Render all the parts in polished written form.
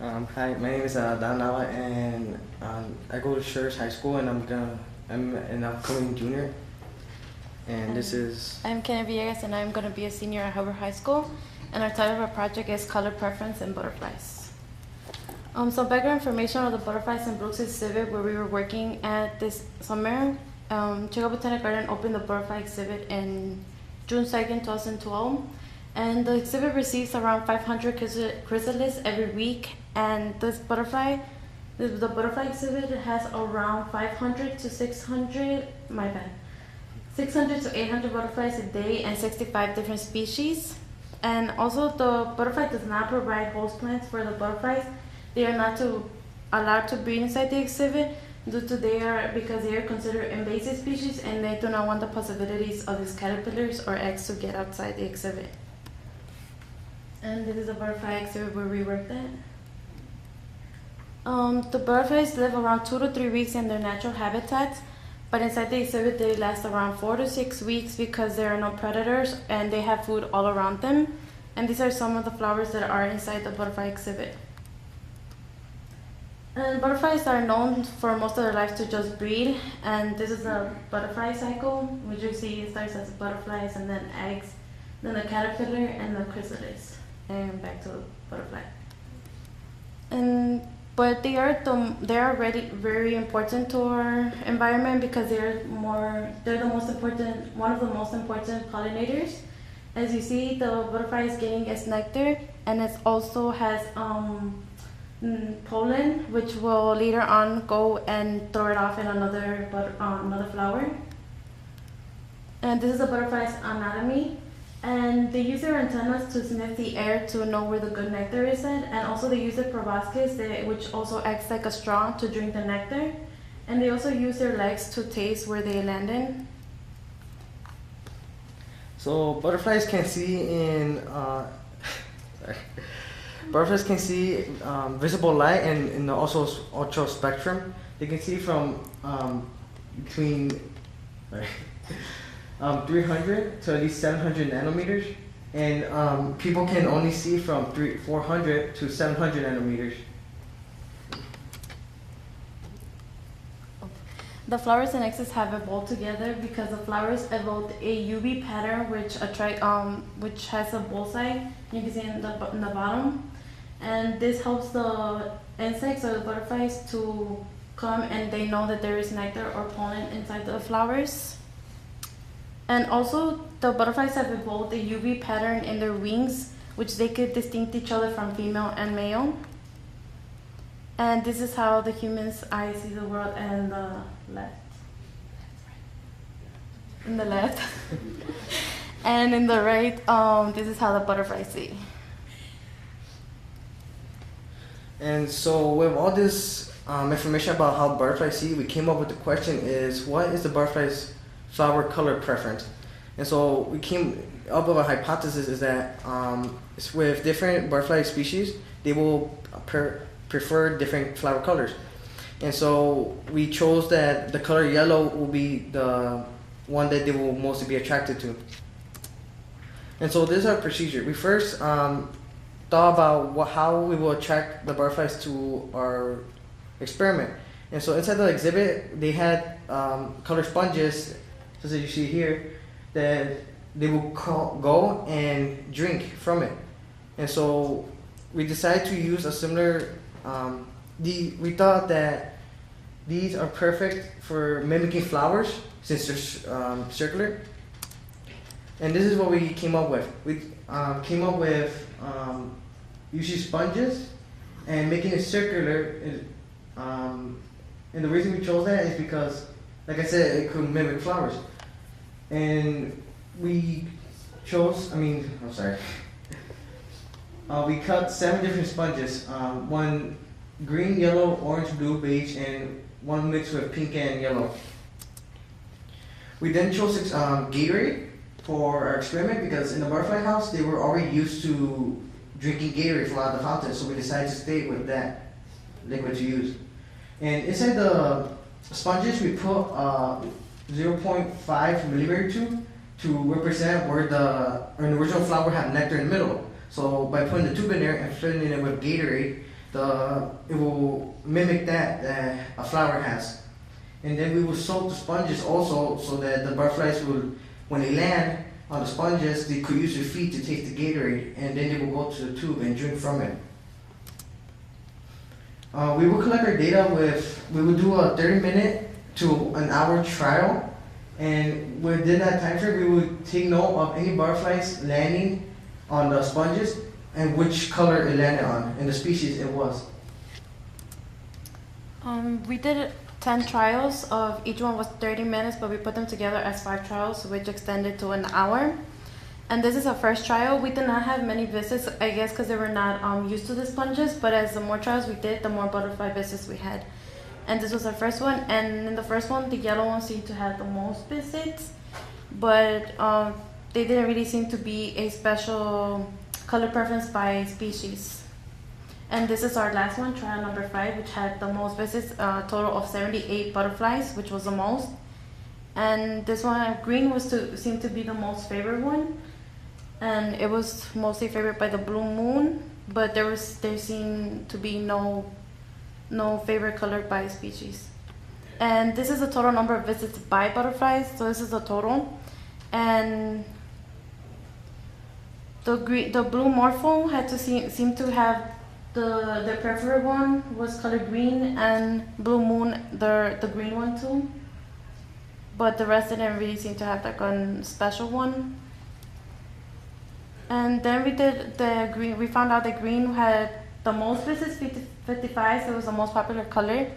Hi, my name is Adan Nava, and I go to Shurz High School, and I'm an upcoming junior. And this is I'm Kenia Villegas, and I'm going to be a senior at Hubbard High School. And our title of our project is Color Preference in Butterflies. So background information on the Butterflies in Brooks exhibit where we were working at this summer. Chicago Botanic Garden opened the Butterfly exhibit in June 2nd, 2012. And the exhibit receives around 500 chrysalids every week. And this butterfly, the butterfly exhibit has around 500 to 600, 600 to 800 butterflies a day and 65 different species. And also the butterfly does not provide host plants for the butterflies. They are not allowed to breed inside the exhibit because they are considered invasive species, and they do not want the possibilities of these caterpillars or eggs to get outside the exhibit. And this is a butterfly exhibit where we worked at. The butterflies live around 2 to 3 weeks in their natural habitats, but inside the exhibit they last around 4 to 6 weeks because there are no predators and they have food all around them. And these are some of the flowers that are inside the butterfly exhibit. And butterflies are known for most of their life to just breed, and this is the butterfly cycle, which you see starts as butterflies and then eggs, then the caterpillar and the chrysalis, and back to the butterfly. But they are already very important to our environment because they're the most important, one of the most important pollinators. As you see, the butterfly is getting its nectar, and it also has pollen, which will later on go and throw it off in another flower. And this is the butterfly's anatomy. And they use their antennas to sniff the air to know where the good nectar is at. And also they use the proboscis, which also acts like a straw to drink the nectar. And they also use their legs to taste where they land in. so butterflies can see in butterflies can see visible light and also ultra spectrum. They can see from between 300 to at least 700 nanometers, and people can only see from 400 to 700 nanometers. The flowers and exes have evolved together because the flowers evolved a UV pattern which has a bullseye. You can see in the bottom, and this helps the insects or the butterflies to come and they know that there is nectar or pollen inside the flowers. And also the butterflies have evolved a UV pattern in their wings, which they could distinguish each other from female and male. And this is how the human's eye sees the world in the left. In the left. And in the right, this is how the butterflies see. And so with all this information about how butterflies see, we came up with the question is, what is the butterfly's flower color preference? And so we came up with a hypothesis is that with different butterfly species, they will prefer different flower colors. And so we chose that the color yellow will be the one that they will mostly be attracted to. And so this is our procedure. We first thought about how we will attract the butterflies to our experiment. And so inside the exhibit, they had color sponges, just as you see here, that they will go and drink from it. And so we decided to use a similar, we thought that these are perfect for mimicking flowers since they're circular. And this is what we came up with. We came up with using sponges and making it circular. And the reason we chose that is because, like I said, it could mimic flowers. And we chose, we cut 7 different sponges, one green, yellow, orange, blue, beige, and one mixed with pink and yellow. We then chose Gatorade for our experiment because in the butterfly house, they were already used to drinking Gatorade from out of the fountain, so we decided to stay with that liquid to use. And inside the sponges, we put 0.5 millimeter tube to represent where an original flower had nectar in the middle. So by putting the tube in there and filling it with Gatorade, it will mimic that a flower has. And then we will soak the sponges also so that the butterflies will, when they land on the sponges, they could use their feet to take the Gatorade, and then they will go to the tube and drink from it. We will collect our data we will do a 30-minute to an hour trial, and within that time frame, we will take note of any butterflies landing on the sponges and which color it landed on and the species it was. We did 10 trials. Of each one was 30 minutes, but we put them together as 5 trials, which extended to an hour. And this is our first trial. We did not have many visits, I guess, because they were not used to the sponges. But as the more trials we did, the more butterfly visits we had. And this was our first one. And in the first one, the yellow one seemed to have the most visits, but they didn't really seem to be a special color preference by species. And this is our last one, trial number 5, which had the most visits, a total of 78 butterflies, which was the most. And this one, green, seemed to be the most favorite one. And it was mostly favored by the blue moon, but there seemed to be no favorite color by species. And this is the total number of visits by butterflies, so this is the total. And the blue morpho had to seem to have the preferred one was color green, and blue moon the green one too. But the rest didn't really seem to have like a special one. And then we did the green. We found out that green had the most visits, 55, so it was the most popular color.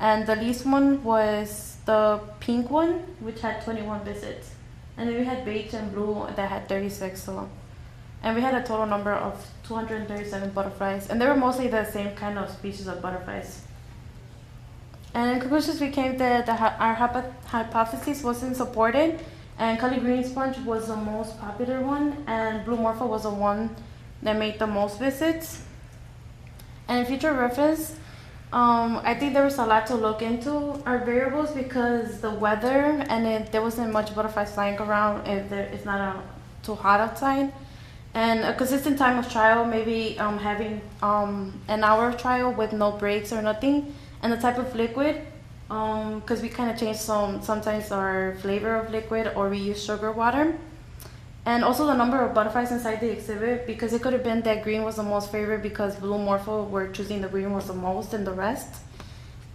And the least one was the pink one, which had 21 visits. And then we had beige and blue that had 36. So, and we had a total number of 237 butterflies, and they were mostly the same kind of species of butterflies. And in conclusions, we came that our hypothesis wasn't supported, and color green sponge was the most popular one, and blue morpho was the one that made the most visits. And in future reference, I think there was a lot to look into our variables because the weather, and there wasn't much butterflies flying around if it's not too hot outside. And a consistent time of trial, maybe having an hour trial with no breaks or nothing, and the type of liquid, because we kind of changed sometimes our flavor of liquid, or we use sugar water. And also the number of butterflies inside the exhibit, because it could have been that green was the most favorite because blue morpho were choosing the green was the most than the rest.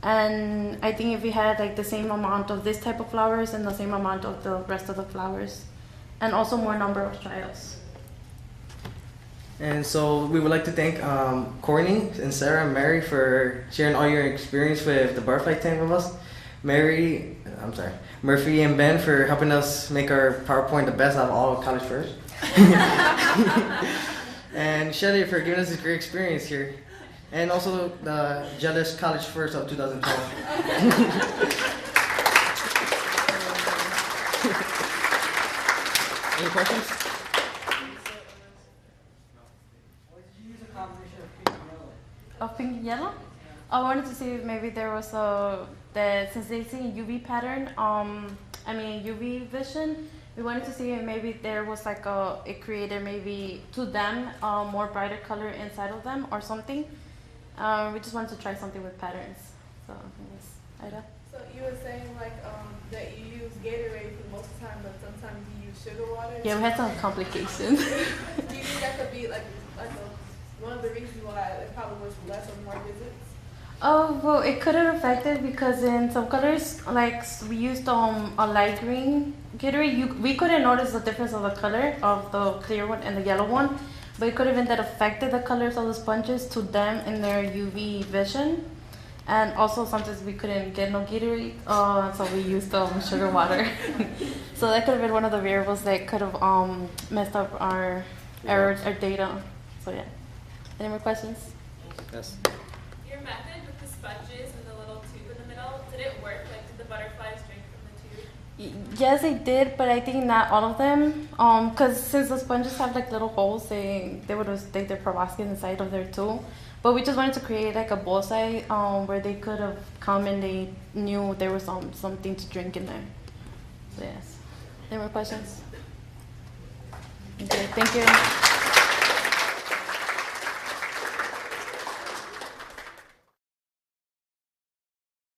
And I think if we had like the same amount of this type of flowers and the same amount of the rest of the flowers, and also more number of trials. And so we would like to thank Courtney and Sarah and Mary for sharing all your experience with the butterfly tank with us. Murphy and Ben for helping us make our PowerPoint the best out of all of College First. And Shelly for giving us this great experience here. And also the jealous College First of 2012. Any questions? Of pink and yellow? I wanted to see if maybe there was since they see UV pattern, UV vision, we wanted to see if maybe there was like it created maybe to them more brighter color inside of them or something. We just wanted to try something with patterns. So, yes, Ida? So you were saying like that you use Gatorade for most of the time, but sometimes you use sugar water? Yeah, we had some complications. Do you think that could be one of the reasons why it probably was less or more visits? Oh, well, it could have affected because in some colors, like we used a light green Gatorade, we couldn't notice the difference of the color of the clear one and the yellow one, but it could have been that affected the colors of the sponges to them in their UV vision. And also sometimes we couldn't get no Gatorade, so we used sugar water. So that could have been one of the variables that could have messed up our data. So yeah. Any more questions? Yes. Your method with the sponges and the little tube in the middle, did it work? Like, did the butterflies drink from the tube? Yes, they did, but I think not all of them. Because since the sponges have like little holes, they would have stayed their proboscis inside of there too. But we just wanted to create like a bullseye where they could have come and they knew there was something to drink in there. So yes. Any more questions? Okay, thank you.